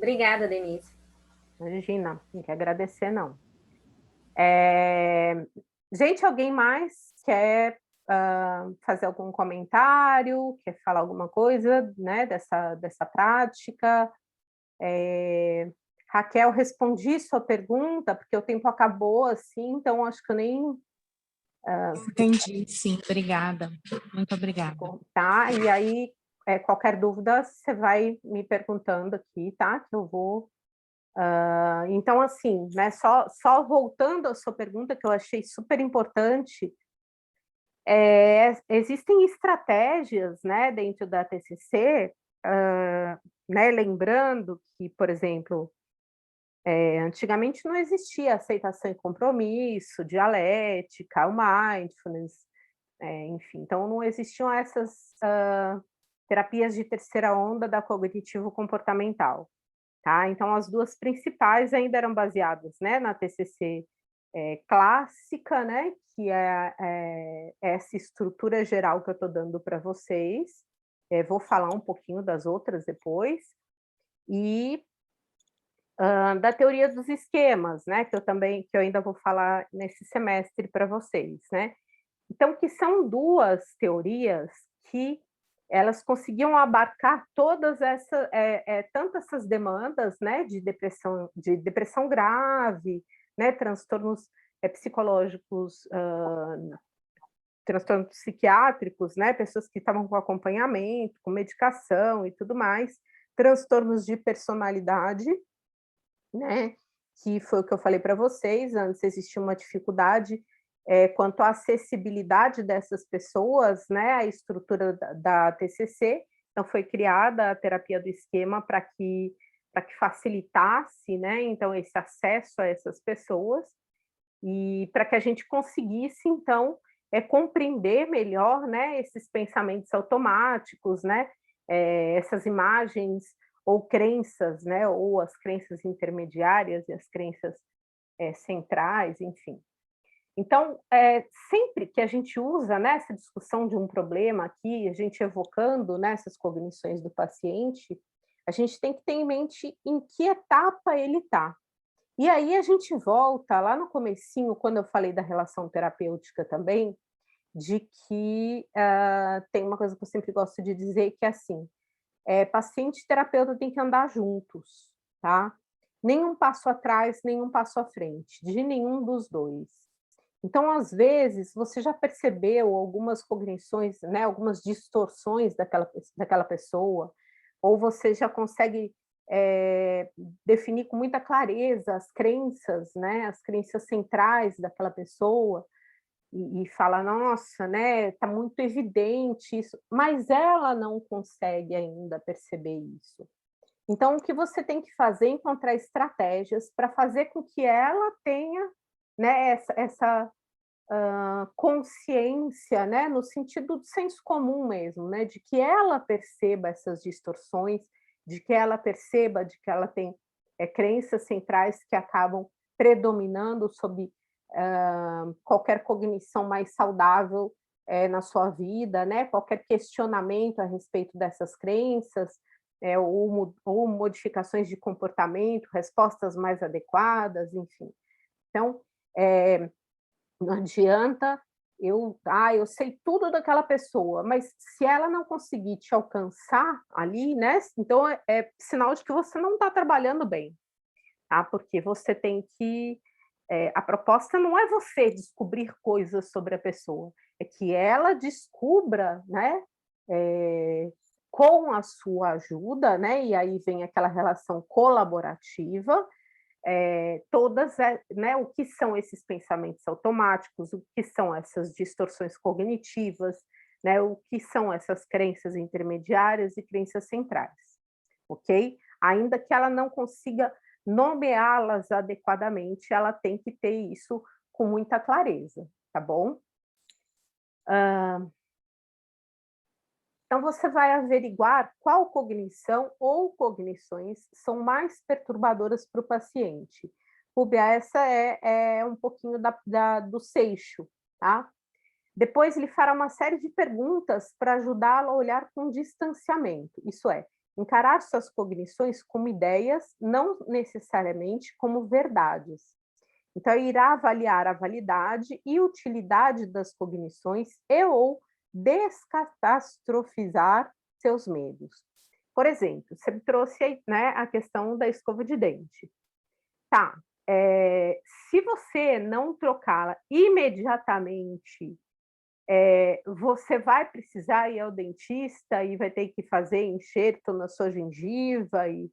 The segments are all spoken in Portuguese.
Obrigada, Denise. Imagina, não quer agradecer, não. É... Gente, alguém mais quer fazer algum comentário, quer falar alguma coisa, né, dessa prática? Raquel, respondi sua pergunta, porque o tempo acabou, assim, então acho que eu nem... Entendi, sim, obrigada. Muito obrigada. Tá, e aí, qualquer dúvida, você vai me perguntando aqui, tá? Que eu vou... então, assim, né, só voltando à sua pergunta, que eu achei super importante, existem estratégias, né, dentro da TCC, né, lembrando que, por exemplo, antigamente não existia aceitação e compromisso, dialética, o mindfulness, enfim, então não existiam essas terapias de terceira onda da cognitivo-comportamental, tá? Então as duas principais ainda eram baseadas, né, na TCC clássica, né, que é essa estrutura geral que eu estou dando para vocês. Vou falar um pouquinho das outras depois. E da teoria dos esquemas, né, que eu ainda vou falar nesse semestre para vocês, né. Então, que são duas teorias que elas conseguiam abarcar todas tanto essas demandas, né, de depressão grave, né, transtornos psicológicos, transtornos psiquiátricos, né, pessoas que estavam com acompanhamento, com medicação e tudo mais, transtornos de personalidade, né, que foi o que eu falei para vocês, antes existia uma dificuldade quanto à acessibilidade dessas pessoas, né, à estrutura da TCC, então foi criada a terapia do esquema para que facilitasse, né, então esse acesso a essas pessoas, e para que a gente conseguisse, então, compreender melhor, né, esses pensamentos automáticos, né, essas imagens ou crenças, né, ou as crenças intermediárias e as crenças centrais, enfim. Então, sempre que a gente usa, né, essa discussão de um problema aqui, a gente evocando, né, essas cognições do paciente, a gente tem que ter em mente em que etapa ele está. E aí a gente volta lá no comecinho, quando eu falei da relação terapêutica também, de que tem uma coisa que eu sempre gosto de dizer, que é assim, paciente e terapeuta tem que andar juntos, tá? Nenhum passo atrás, nenhum passo à frente, de nenhum dos dois. Então, às vezes, você já percebeu algumas cognições, né, algumas distorções daquela pessoa, ou você já consegue definir com muita clareza as crenças, né, as crenças centrais daquela pessoa, e fala, nossa, né, tá muito evidente isso, mas ela não consegue ainda perceber isso. Então, o que você tem que fazer é encontrar estratégias para fazer com que ela tenha, né, essa consciência, né, no sentido do senso comum mesmo, né, de que ela perceba essas distorções, de que ela perceba de que ela tem crenças centrais que acabam predominando sobre qualquer cognição mais saudável na sua vida, né, qualquer questionamento a respeito dessas crenças, ou modificações de comportamento, respostas mais adequadas, enfim. Então, não adianta eu sei tudo daquela pessoa, mas se ela não conseguir te alcançar ali, né, então é sinal de que você não está trabalhando bem, tá? Porque você tem que a proposta não é você descobrir coisas sobre a pessoa, é que ela descubra, né, com a sua ajuda, né, e aí vem aquela relação colaborativa, né, o que são esses pensamentos automáticos, o que são essas distorções cognitivas, né, o que são essas crenças intermediárias e crenças centrais, ok? Ainda que ela não consiga nomeá-las adequadamente, ela tem que ter isso com muita clareza, tá bom? Então, você vai averiguar qual cognição ou cognições são mais perturbadoras para o paciente. Rubia, essa é um pouquinho do seixo, tá? Depois ele fará uma série de perguntas para ajudá-lo a olhar com distanciamento, isso é, encarar suas cognições como ideias, não necessariamente como verdades. Então, irá avaliar a validade e utilidade das cognições e ou descatastrofizar seus medos. Por exemplo, você me trouxe aí, né, a questão da escova de dente. Tá, se você não trocá-la imediatamente, você vai precisar ir ao dentista e vai ter que fazer enxerto na sua gengiva e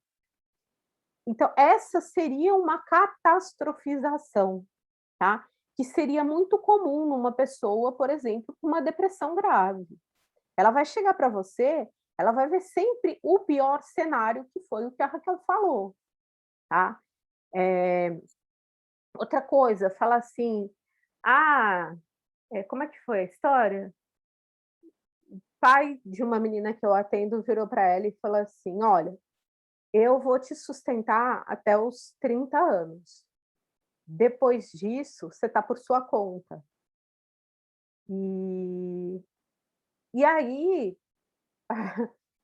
então essa seria uma catastrofização, tá, que seria muito comum numa pessoa, por exemplo, com uma depressão grave. Ela vai chegar para você, ela vai ver sempre o pior cenário, que foi o que a Raquel falou, tá. Outra coisa, fala assim: "Ah", como é que foi a história? Pai de uma menina que eu atendo virou para ela e falou assim: "Olha, eu vou te sustentar até os 30 anos. Depois disso, você está por sua conta". E aí,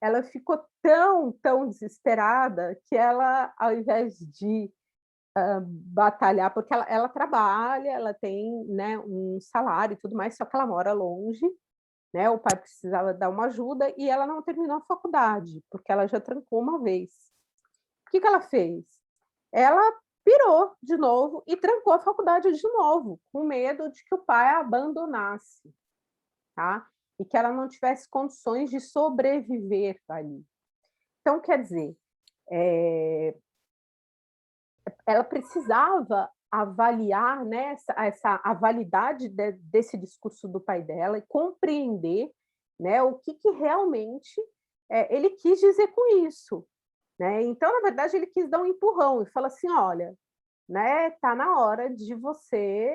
ela ficou tão desesperada que ela, ao invés de batalhar, porque ela trabalha, ela tem, né, um salário e tudo mais, só que ela mora longe, né, o pai precisava dar uma ajuda e ela não terminou a faculdade, porque ela já trancou uma vez. O que que ela fez? Ela pirou de novo e trancou a faculdade de novo, com medo de que o pai a abandonasse, tá, e que ela não tivesse condições de sobreviver ali. Então, quer dizer, eh ela precisava avaliar, né, a validade desse discurso do pai dela e compreender, né, o que que realmente, ele quis dizer com isso, né. Então, na verdade, ele quis dar um empurrão e falar assim: "Olha, né, tá na hora de você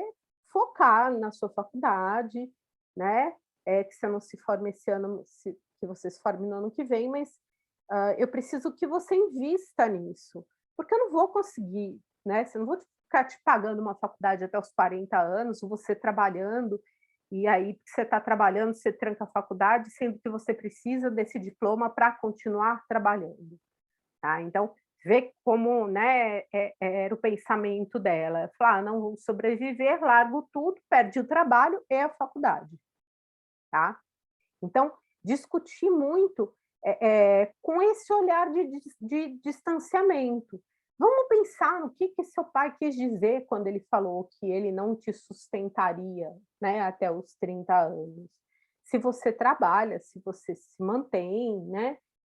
focar na sua faculdade, né, que você não se forme esse ano, que você se forme no ano que vem, mas, eu preciso que você invista nisso, porque eu não vou conseguir, né, se eu não vou ficar te pagando uma faculdade até os 40 anos, você trabalhando, e aí você está trabalhando, você tranca a faculdade, sendo que você precisa desse diploma para continuar trabalhando". Tá, então, vê como, né, era o pensamento dela. Falar: "Ah, não vou sobreviver, largo tudo, perde o trabalho e a faculdade", tá. Então, discutir muito, com esse olhar de distanciamento. Vamos pensar no que seu pai quis dizer quando ele falou que ele não te sustentaria, né, até os 30 anos. Se você trabalha, se você se mantém, né,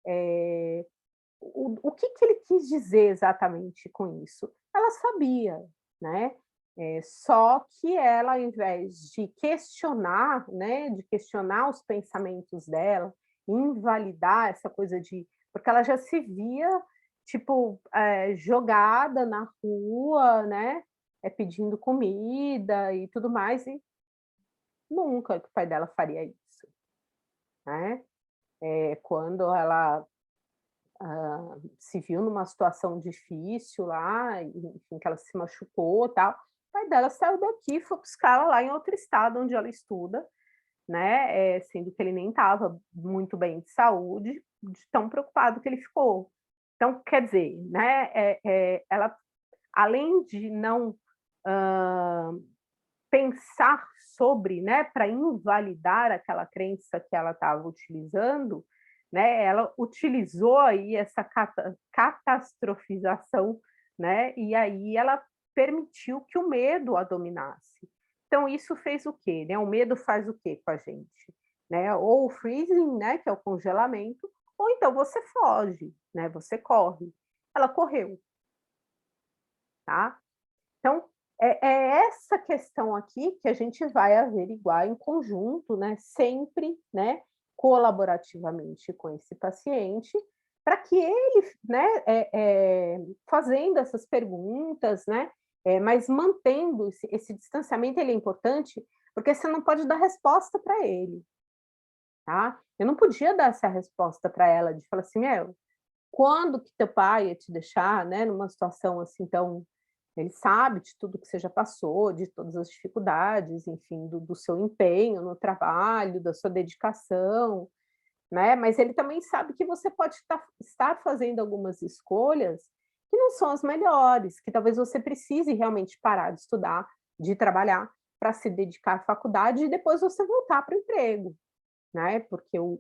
eh o que que ele quis dizer exatamente com isso? Ela sabia, né, só que ela, ao invés de questionar, né, de questionar os pensamentos dela, invalidar essa coisa de porque ela já se via, tipo, jogada na rua, né, pedindo comida e tudo mais, e nunca que o pai dela faria isso, né. Quando ela se viu numa situação difícil lá, enfim, que ela se machucou, tal, o pai dela saiu daqui e foi buscar ela lá em outro estado onde ela estuda, né, sendo que ele nem estava muito bem de saúde, de tão preocupado que ele ficou. Então, quer dizer, né, ela, além de não, hã, pensar sobre, né, para invalidar aquela crença que ela estava utilizando, né, ela utilizou aí essa catastrofização, né, e aí ela permitiu que o medo a dominasse. Então isso fez o quê, né, o medo faz o quê com a gente, né, ou o freezing, né, que é o congelamento, ou então você foge, né, você corre. Ela correu, tá. Então, é essa questão aqui que a gente vai averiguar em conjunto, né, sempre, né, colaborativamente com esse paciente, para que ele, né, fazendo essas perguntas, né, mas mantendo esse distanciamento, ele é importante, porque você não pode dar resposta para ele, tá. Eu não podia dar essa resposta para ela de falar assim: "Meu, quando que teu pai ia te deixar, né, numa situação assim tão ele sabe de tudo que você já passou, de todas as dificuldades, enfim, do seu empenho no trabalho, da sua dedicação, né? Mas ele também sabe que você pode estar fazendo algumas escolhas que não são as melhores, que talvez você precise realmente parar de estudar, de trabalhar, para se dedicar à faculdade e depois você voltar para o emprego, né? Porque o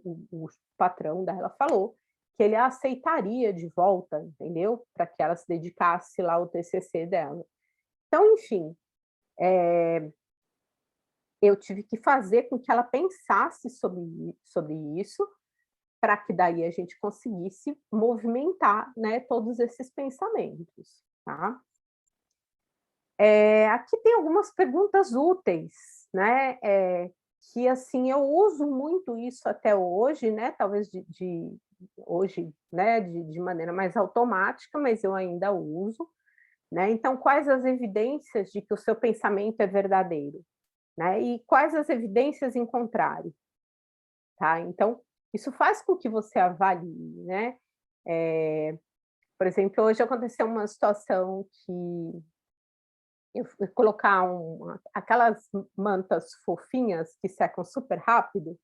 patrão dela falou que ele a aceitaria de volta, entendeu? Para que ela se dedicasse lá ao TCC dela. Então, enfim, eu tive que fazer com que ela pensasse sobre isso, para que daí a gente conseguisse movimentar, né, todos esses pensamentos, tá? Aqui tem algumas perguntas úteis, né, que, assim, eu uso muito isso até hoje, né, talvez hoje, né, de maneira mais automática, mas eu ainda uso, né. Então, quais as evidências de que o seu pensamento é verdadeiro, né, e quais as evidências em contrário, tá? Então, isso faz com que você avalie, né. Por exemplo, hoje aconteceu uma situação que eu fui colocar aquelas mantas fofinhas que secam super rápido,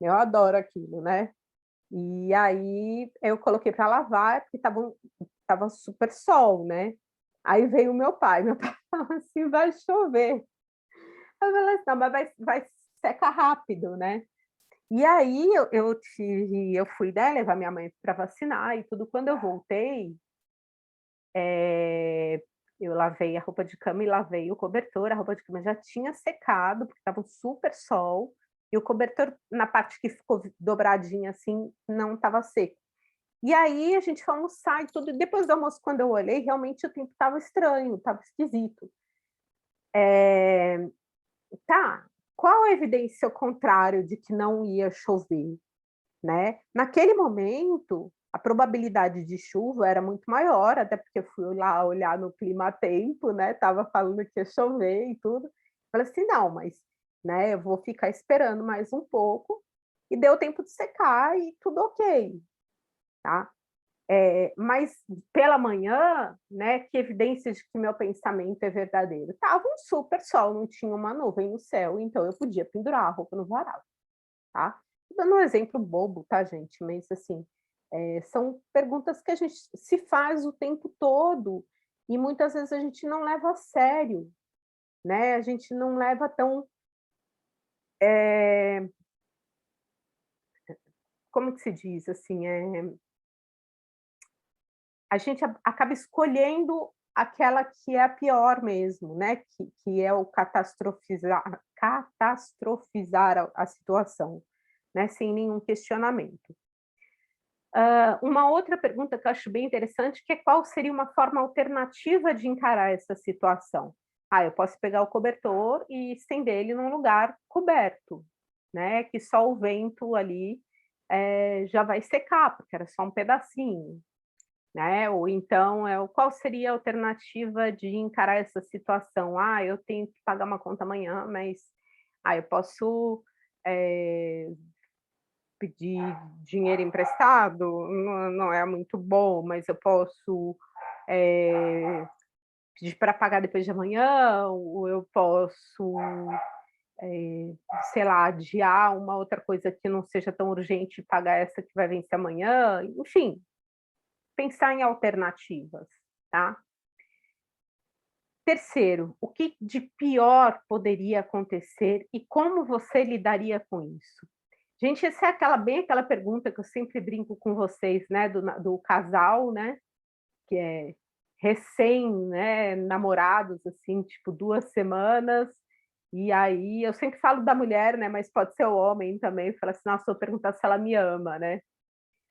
eu adoro aquilo, né. E aí eu coloquei para lavar, porque estava super sol, né. Aí veio o meu pai falou assim: "Vai chover". Eu falei assim: "Não, mas vai secar rápido, né". E aí eu fui, né, levar minha mãe para vacinar e tudo, quando eu voltei, eh, eu lavei a roupa de cama e lavei o cobertor, a roupa de cama já tinha secado, porque estava um super sol, e o cobertor na parte que ficou dobradinha, assim, não estava seco. E aí a gente foi almoçar e tudo, e depois do almoço quando eu olhei, realmente o tempo estava estranho, estava esquisito. Eh, tá, qual a evidência ao contrário de que não ia chover, né? Naquele momento, a probabilidade de chuva era muito maior, até porque eu fui lá olhar no clima-tempo, né, estava falando que ia chover e tudo. Falei assim: "Não, mas, né, eu vou ficar esperando mais um pouco", e deu tempo de secar e tudo ok, tá. Mas pela manhã, né, que evidência de que meu pensamento é verdadeiro? Estava um super sol, não tinha uma nuvem no céu, então eu podia pendurar a roupa no varal, tá. Tô dando um exemplo bobo, tá, gente, mas assim, são perguntas que a gente se faz o tempo todo e muitas vezes a gente não leva a sério, né, a gente não leva tão, eh, como que se diz, assim, a gente acaba escolhendo aquela que é a pior mesmo, né, que é o catastrofizar a situação, né, sem nenhum questionamento. Uma outra pergunta que eu acho bem interessante, que é qual seria uma forma alternativa de encarar essa situação? Ah, eu posso pegar o cobertor e estender ele num lugar coberto, né, que só o vento ali, já vai secar, porque era só um pedacinho. Né, ou então, qual seria a alternativa de encarar essa situação? "Ah, eu tenho que pagar uma conta amanhã, mas, eu posso, eh, pedir dinheiro emprestado? Não é muito bom, mas eu posso, eh, pedir para pagar depois de amanhã, ou eu posso, sei lá, adiar uma outra coisa que não seja tão urgente e pagar essa que vai vencer amanhã", enfim, pensar em alternativas, tá? Terceiro, o que de pior poderia acontecer e como você lidaria com isso? Gente, essa é aquela pergunta que eu sempre brinco com vocês, né, do casal, né, que é recém, né, namorados, assim, tipo 2 semanas, e aí eu sempre falo da mulher, né, mas pode ser o homem também, fala assim: "Nossa, vou perguntar se ela me ama", né.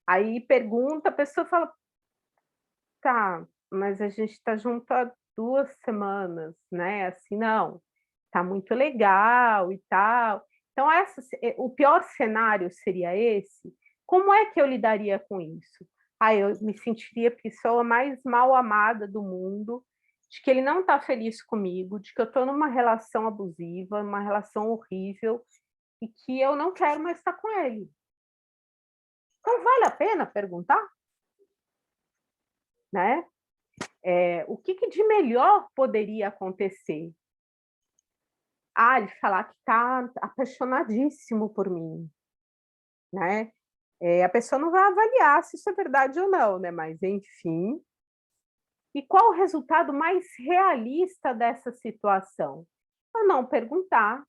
Aí pergunta, a pessoa fala: "Tá, mas a gente está junto há 2 semanas, né, assim, não, tá muito legal e tal". Então o pior cenário seria esse? Como é que eu lidaria com isso? Eu me sentiria a pessoa mais mal amada do mundo, de que ele não está feliz comigo, de que eu estou numa relação abusiva, numa relação horrível, e que eu não quero mais estar com ele. Então vale a pena perguntar, né? O que que de melhor poderia acontecer? Ele falar que está apaixonadíssimo por mim, né. A pessoa não vai avaliar se isso é verdade ou não, né, mas enfim. E qual o resultado mais realista dessa situação? Eu não perguntar,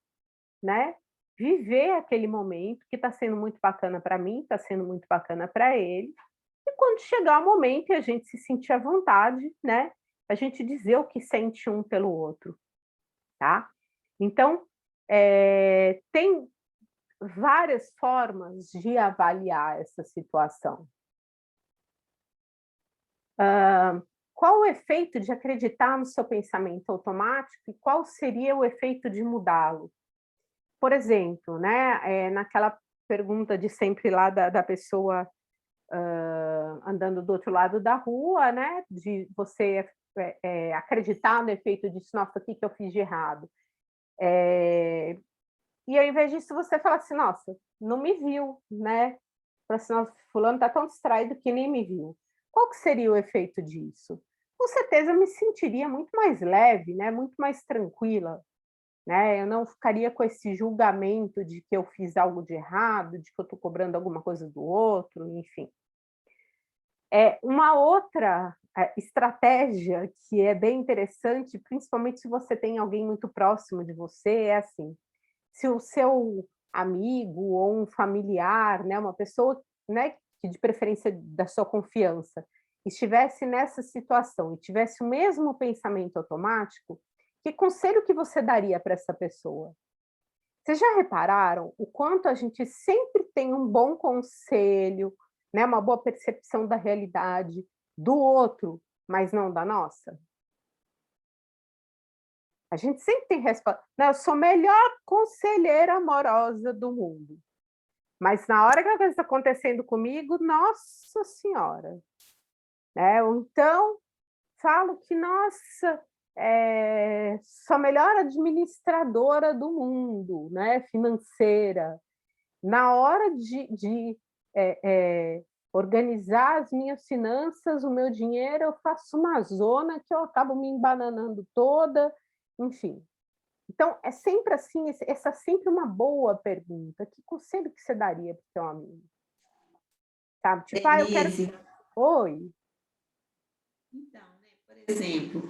né, viver aquele momento que está sendo muito bacana para mim, está sendo muito bacana para ele, e quando chegar o momento e a gente se sentir à vontade, né, a gente dizer o que sente um pelo outro, tá. Então, tem várias formas de avaliar essa situação. Qual o efeito de acreditar no seu pensamento automático e qual seria o efeito de mudá-lo? Por exemplo, né, naquela pergunta de sempre lá da pessoa, andando do outro lado da rua, né, de você, acreditar no efeito disso: "Nossa, o que que eu fiz de errado?". E ao invés disso você fala assim: "Nossa, não me viu", né. Fala assim: "Nossa, fulano está tão distraído que nem me viu". Qual que seria o efeito disso? Com certeza eu me sentiria muito mais leve, né, muito mais tranquila, né, eu não ficaria com esse julgamento de que eu fiz algo de errado, de que eu estou cobrando alguma coisa do outro, enfim. Uma outra, estratégia que é bem interessante, principalmente se você tem alguém muito próximo de você, é assim: se o seu amigo ou um familiar, né, uma pessoa, né, que de preferência da sua confiança, estivesse nessa situação e tivesse o mesmo pensamento automático, que conselho que você daria para essa pessoa? Vocês já repararam o quanto a gente sempre tem um bom conselho, né, uma boa percepção da realidade do outro, mas não da nossa? A gente sempre tem resposta. "Não, eu sou a melhor conselheira amorosa do mundo", mas na hora que a coisa está acontecendo comigo, nossa senhora, né, ou então falo que: "Nossa, sou a melhor administradora do mundo, né, financeira". Na hora de, eh organizar as minhas finanças, o meu dinheiro, eu faço uma zona que eu acabo me embananando toda, enfim. Então, é sempre assim, essa é sempre uma boa pergunta. Que conselho que você daria para o seu amigo? Sabe, tipo: "Ah, eu quero". Denise, Oi. então, né, por exemplo,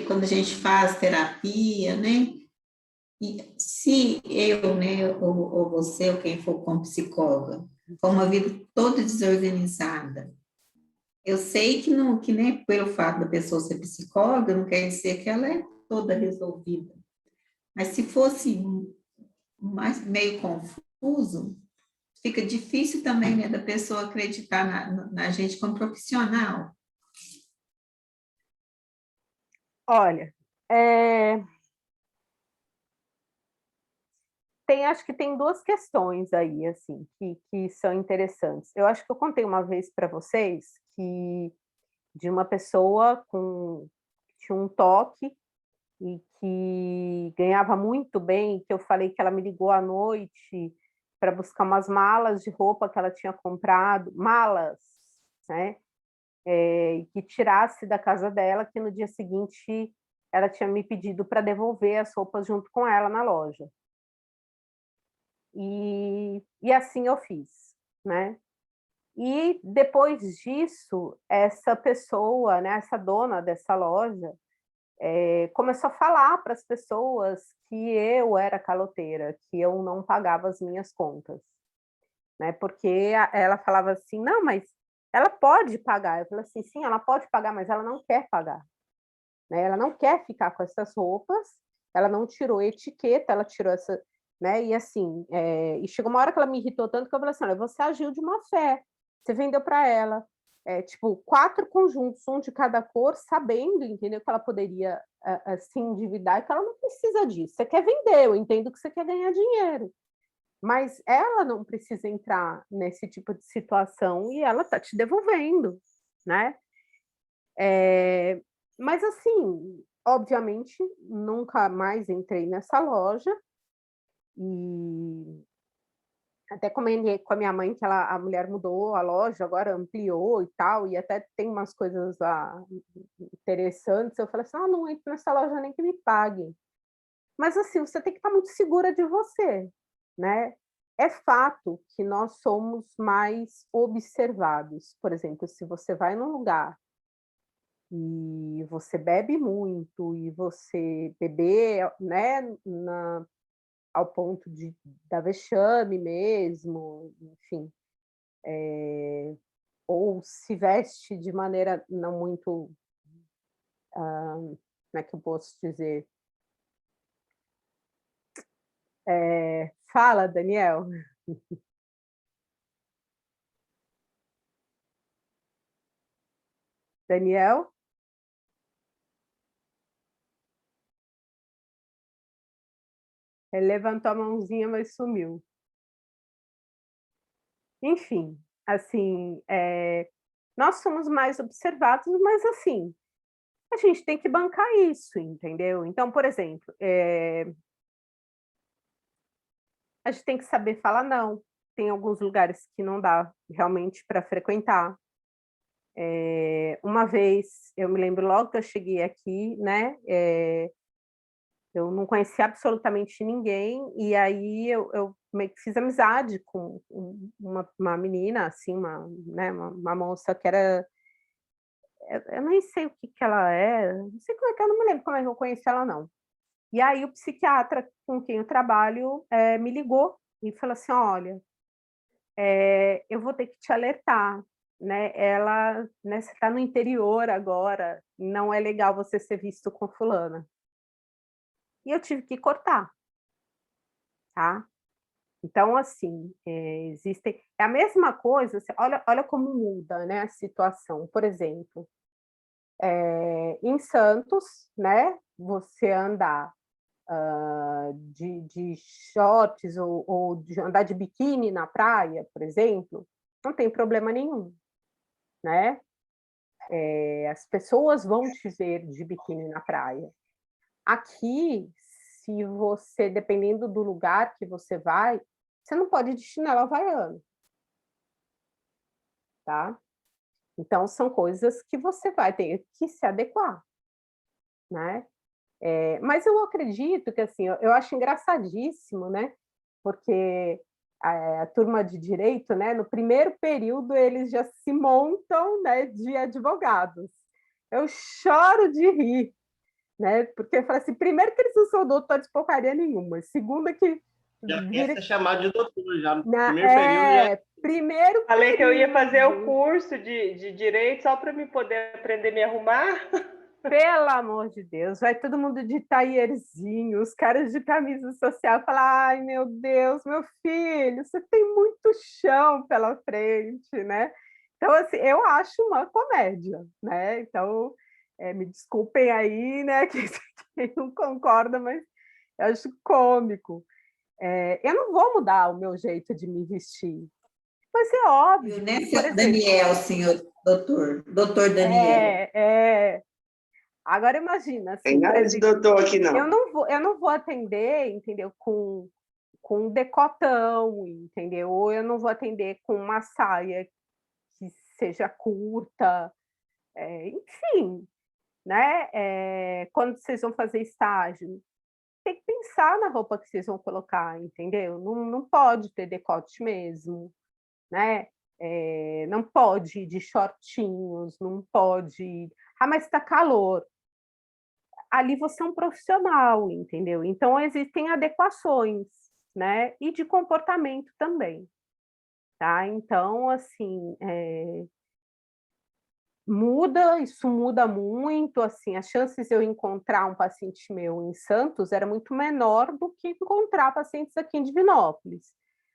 quando a gente faz terapia, né, e se eu, né, ou você, ou quem for como psicóloga, for uma vida toda desorganizada, eu sei que não, que nem pelo fato da pessoa ser psicóloga, não quer dizer que ela é toda resolvida. Mas se fosse mais, meio confuso, fica difícil também, né, da pessoa acreditar na gente como profissional. Olha, acho que tem 2 questões aí, assim, que são interessantes. Eu acho que eu contei uma vez para vocês que de uma pessoa que tinha um toque e que ganhava muito bem, que eu falei que ela me ligou à noite para buscar umas malas de roupa que ela tinha comprado, malas, né, e que tirasse da casa dela, que no dia seguinte ela tinha me pedido para devolver as roupas junto com ela na loja. E assim eu fiz, né. E depois disso, essa pessoa, né, essa dona dessa loja, começou a falar para as pessoas que eu era caloteira, que eu não pagava as minhas contas, né, porque ela falava assim: "Não, mas ela pode pagar". Eu falei assim: "Sim, ela pode pagar, mas ela não quer pagar, né, ela não quer ficar com essas roupas, ela não tirou etiqueta, ela tirou essa", né, e assim, e chegou uma hora que ela me irritou tanto que eu falei assim: "Olha, você agiu de má fé, você vendeu para ela, tipo 4 conjuntos, um de cada cor, sabendo, entendeu, que ela poderia, se endividar e que ela não precisa disso. Você quer vender, eu entendo que você quer ganhar dinheiro, mas ela não precisa entrar nesse tipo de situação e ela está te devolvendo", né. Mas assim, obviamente, nunca mais entrei nessa loja e até comentei com a minha mãe que a mulher mudou a loja, agora ampliou e tal, e até tem umas coisas lá interessantes. Eu falei assim: "Ah, não entro nessa loja nem que me paguem". Mas assim, você tem que estar muito segura de você, né. É fato que nós somos mais observados. Por exemplo, se você vai num lugar e você bebe muito, e você beber, né, ao ponto de dar vexame mesmo, enfim, ou se veste de maneira não muito, como é que eu posso dizer? Fala, Daniel. Daniel? Ele levantou a mãozinha, mas sumiu. Enfim, assim, nós somos mais observados, mas assim, a gente tem que bancar isso, entendeu? Então, por exemplo, a gente tem que saber falar não. Tem alguns lugares que não dá realmente para frequentar. Uma vez, eu me lembro logo que eu cheguei aqui, né, eu não conhecia absolutamente ninguém, e aí eu meio que fiz amizade com uma menina, assim, né, uma moça que era, eu nem sei o que que ela é, não sei como é que, eu não me lembro como é que eu conheci ela não. E aí o psiquiatra com quem eu trabalho, me ligou e falou assim: "Olha, eu vou ter que te alertar, né, ela, né, você está no interior agora, não é legal você ser visto com fulana". E eu tive que cortar, tá. Então, assim, existem, é a mesma coisa, você olha como muda, né, a situação. Por exemplo, em Santos, né, você andar, de shorts ou de andar de biquíni na praia, por exemplo, não tem problema nenhum, né. As pessoas vão te ver de biquíni na praia. Aqui, se você, dependendo do lugar que você não pode ir de chinelo havaiano, tá. Então são coisas que você vai ter que se adequar, né. Mas eu acredito que, assim, eu acho engraçadíssimo, né, porque a turma de direito, né, no primeiro período eles já se montam, né, de advogados. Eu choro de rir, né, porque eu falo assim, primeiro que eles não são doutores de porcaria nenhuma, segundo que Já quer ser chamado de doutor, já no na primeiro período já é. primeiro Falei que eu ia fazer o período, curso de direito só para me poder aprender a me arrumar. pelo amor de Deus, vai todo mundo de taierzinho, os caras de camisa social falam: "Ai, meu Deus, meu filho, você tem muito chão pela frente", né. Então, assim, eu acho uma comédia, né, então, me desculpem aí, né, quem não concorda, mas eu acho cômico. Eu não vou mudar o meu jeito de me vestir, mas é óbvio Né, que, por seu exemplo, Daniel, senhor doutor Daniel? é, é. Agora imagina, Tem assim, por nada de exemplo, doutor aqui, não. eu não vou atender, entendeu, com um decotão, entendeu, ou eu não vou atender com uma saia que seja curta, enfim, né, quando vocês vão fazer estágio, tem que pensar na roupa que vocês vão colocar, entendeu, não pode ter decote mesmo, né, não pode ir de shortinhos, não pode: "Ah, mas está calor". Ali você é um profissional, entendeu? Então existem adequações, né, e de comportamento também, tá. Então, assim, isso muda muito, assim, as chances de eu encontrar um paciente meu em Santos era muito menor do que encontrar pacientes aqui em Divinópolis.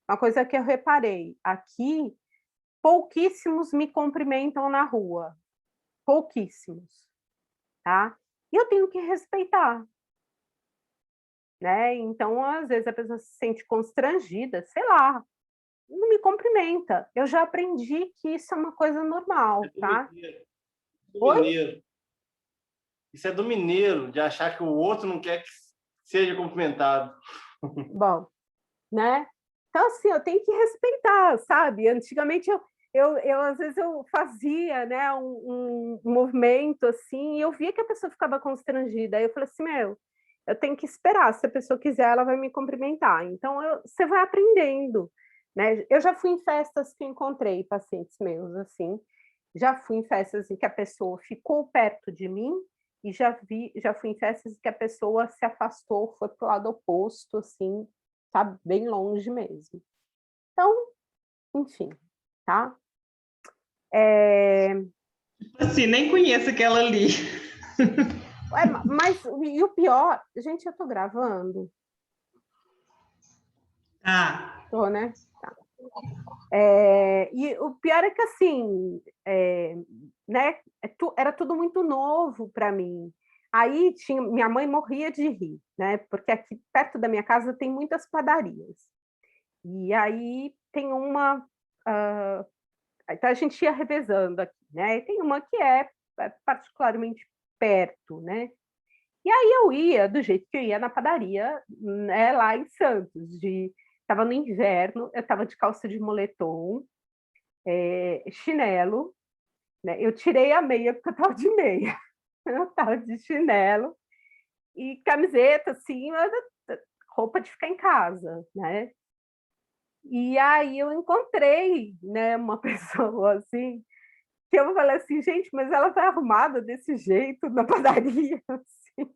Uma coisa que eu reparei, aqui pouquíssimos me cumprimentam na rua, pouquíssimos, tá. E eu tenho que respeitar. Né, então, às vezes, a pessoa se sente constrangida, sei lá, não me cumprimenta. Eu já aprendi que isso é uma coisa É normal, do tá. mineiro. Do Oi? mineiro. Isso é do mineiro, de achar que o outro não quer que seja cumprimentado. Bom, né. Então, assim, eu tenho que respeitar, sabe. Antigamente eu às vezes eu fazia, né, um movimento, assim, e eu via que a pessoa ficava constrangida, aí eu falei assim: "Meu, eu tenho que esperar, se a pessoa quiser, ela vai me cumprimentar. Então, você vai aprendendo, né? Eu já fui em festas que encontrei pacientes meus, assim, já fui em festas em que a pessoa ficou perto de mim e já fui em festas em que a pessoa se afastou, foi para o lado oposto, assim, tá bem longe mesmo. Então, enfim, tá? Assim, nem conheço aquela ali. Mas, e o pior, gente, eu tô gravando. Ah, Tô, né? Tá. E o pior é que, assim, né, era tudo muito novo para mim. Aí minha mãe morria de rir, né? Porque aqui perto da minha casa tem muitas padarias. E aí tem uma. Então a gente ia revezando aqui, né? E tem uma que é particularmente perto, né? E aí eu ia do jeito que eu ia na padaria, né, lá em Santos. Estava no inverno, eu estava de calça de moletom, chinelo, né? Eu tirei a meia porque eu estava de meia. Eu estava de chinelo e camiseta, assim, roupa de ficar em casa, né? E aí eu encontrei, né, uma pessoa assim, que eu falei assim, gente, mas ela vai arrumada desse jeito na padaria, assim.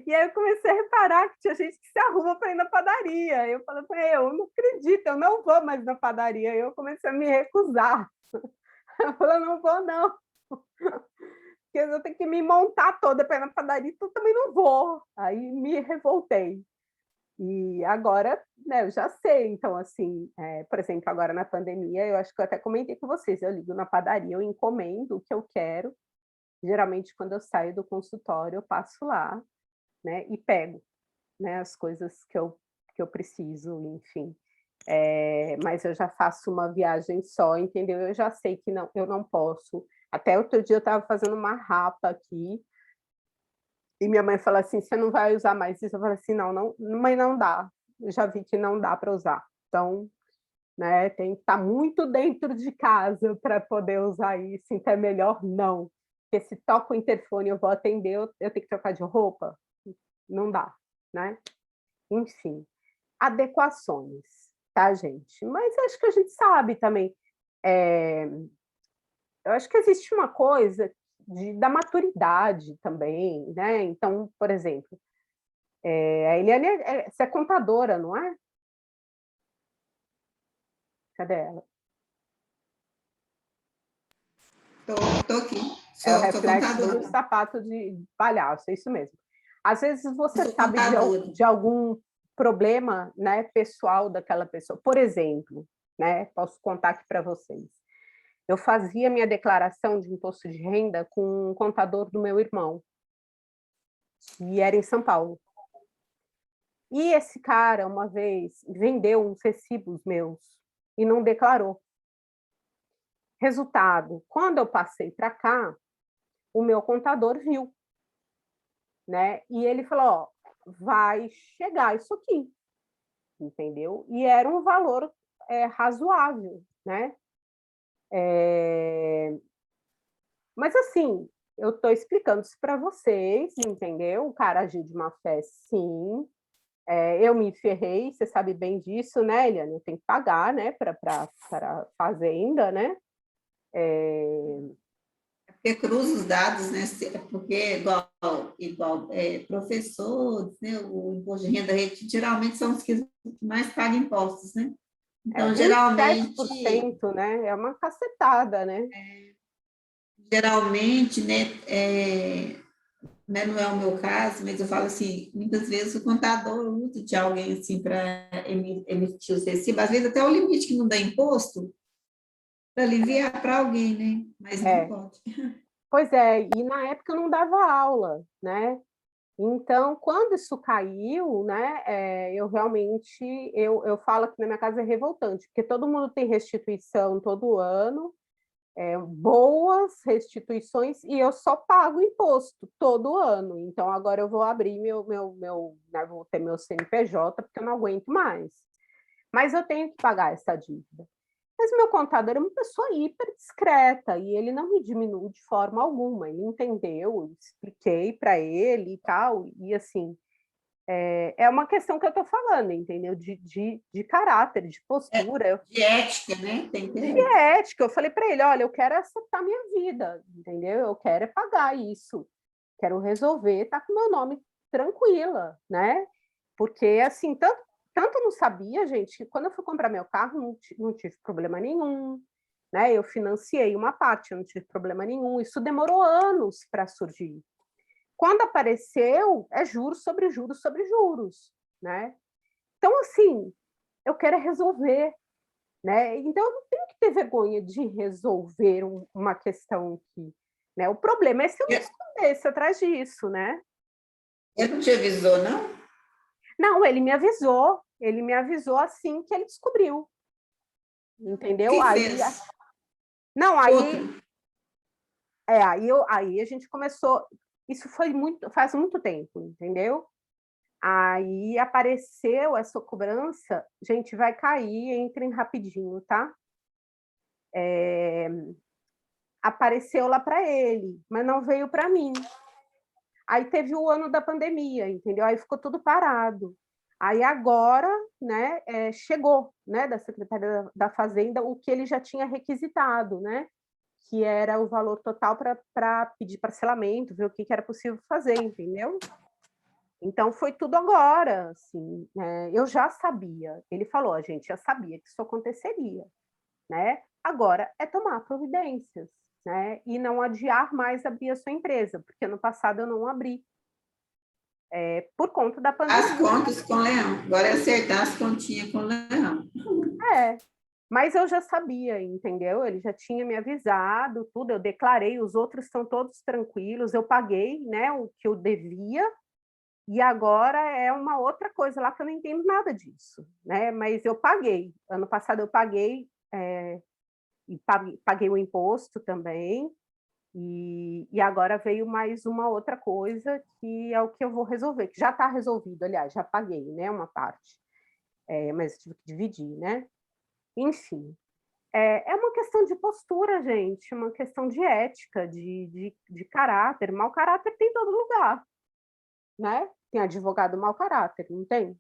E aí eu comecei a reparar que tinha gente que se arruma para ir na padaria. Eu falei, eu não acredito, eu não vou mais na padaria. Eu comecei a me recusar. Eu falei, não vou, não. Porque eu tenho que me montar toda para ir na padaria, então eu também não vou. Aí me revoltei. E agora, né, eu já sei. Então, assim, por exemplo, agora na pandemia, eu acho que eu até comentei com vocês, eu ligo na padaria, eu encomendo o que eu quero. Geralmente, quando eu saio do consultório, eu passo lá, né, e pego, né, as coisas que eu preciso, enfim. Mas eu já faço uma viagem só, entendeu? Eu já sei que não, eu não posso. Até outro dia eu estava fazendo uma rapa aqui, e minha mãe falou assim, você não vai usar mais isso? Eu falei assim, não, mãe, não dá. Eu já vi que não dá para usar. Então, né, tem que estar muito dentro de casa para poder usar isso, então é melhor não. Porque se toca o interfone eu vou atender, eu tenho que trocar de roupa? Não dá, né? Enfim, adequações, tá, gente? Mas acho que a gente sabe também. Eu acho que existe uma coisa da maturidade também, né? Então, por exemplo, a Eliane, você é contadora, não é? Cadê ela? Tô aqui, É o sou reflexo do contadora. sapato de palhaço, é isso mesmo. Às vezes você Sou sabe contadora. de algum problema, né, pessoal daquela pessoa. Por exemplo, né, posso contar aqui para vocês. Eu fazia minha declaração de imposto de renda com um contador do meu irmão, e era em São Paulo. E esse cara, uma vez, vendeu uns recibos meus e não declarou. Resultado, quando eu passei para cá, o meu contador viu, né? E ele falou, ó, vai chegar isso aqui, entendeu? E era um valor razoável, né? Mas assim, eu estou explicando isso para vocês, entendeu? O cara agiu de má fé, sim. Eu me ferrei, você sabe bem disso, né, Eliane? Eu tenho que pagar, né, para a fazenda, né? Porque cruza os dados, né? Porque igual professores, né? O imposto de renda geralmente são os que mais pagam impostos, né? Então, 27%, né? É uma cacetada, né? Geralmente, né, não é o meu caso, mas eu falo assim, muitas vezes o contador usa de alguém assim para emitir os recibos, às vezes até o limite que não dá imposto, para aliviar para alguém, né? Mas não pode. Pois é, e na época eu não dava aula, né? Então, quando isso caiu, né, eu realmente, eu falo que na minha casa é revoltante, porque todo mundo tem restituição todo ano, boas restituições, e eu só pago imposto todo ano. Então, agora eu vou abrir né, vou ter meu CNPJ, porque eu não aguento mais. Mas eu tenho que pagar essa dívida. Mas meu contador é uma pessoa hiper discreta e ele não me diminuiu de forma alguma. Ele entendeu, eu expliquei para ele e tal, e assim, É uma questão que eu estou falando, entendeu? De caráter, de postura. De ética, né? Tem que De ter. ética. Eu falei para ele, olha, eu quero acertar minha vida, entendeu? Eu quero é pagar isso. Quero resolver, tá com meu nome tranquila, né? Porque, assim, tanto eu não sabia, gente, que quando eu fui comprar meu carro, não tive problema nenhum, né? Eu financiei uma parte, eu não tive problema nenhum. Isso demorou anos para surgir. Quando apareceu, é juros sobre juros sobre juros, né? Então, assim, eu quero é resolver, né? Então, eu não tenho que ter vergonha de resolver uma questão que, né? O problema é se eu me escondesse atrás disso, né? Ele não te avisou, não? Não, ele me avisou assim que ele descobriu, entendeu? Que Aí, fez? não, Outro. aí a gente começou, isso faz muito tempo, entendeu? Aí apareceu essa cobrança, gente, vai cair, entrem rapidinho, tá? Apareceu lá para ele, mas não veio para mim. Aí teve o ano da pandemia, entendeu? Aí ficou tudo parado. Aí agora, né, chegou, né, da Secretaria da Fazenda o que ele já tinha requisitado, né? Que era o valor total para pedir parcelamento, ver o que era possível fazer, entendeu? Então foi tudo agora, assim, eu já sabia. Ele falou, a gente já sabia que isso aconteceria, né? Agora é tomar providências, né? E não adiar mais abrir a sua empresa, porque no passado eu não abri, por conta da As pandemia. contas com o Leão. Agora é acertar as continhas com o Leão. É, mas eu já sabia, entendeu? Ele já tinha me avisado, tudo, eu declarei, os outros estão todos tranquilos, eu paguei, né, o que eu devia, e agora é uma outra coisa lá que eu não entendo nada disso, né? Mas eu paguei. Ano passado eu paguei, e paguei o imposto também, e agora veio mais uma outra coisa que é o que eu vou resolver, que já está resolvido, aliás, já paguei, né, uma parte, mas tive que dividir, né? Enfim, é uma questão de postura, gente, uma questão de ética, de caráter. Mau caráter tem em todo lugar, né? Tem advogado mau caráter, não tem?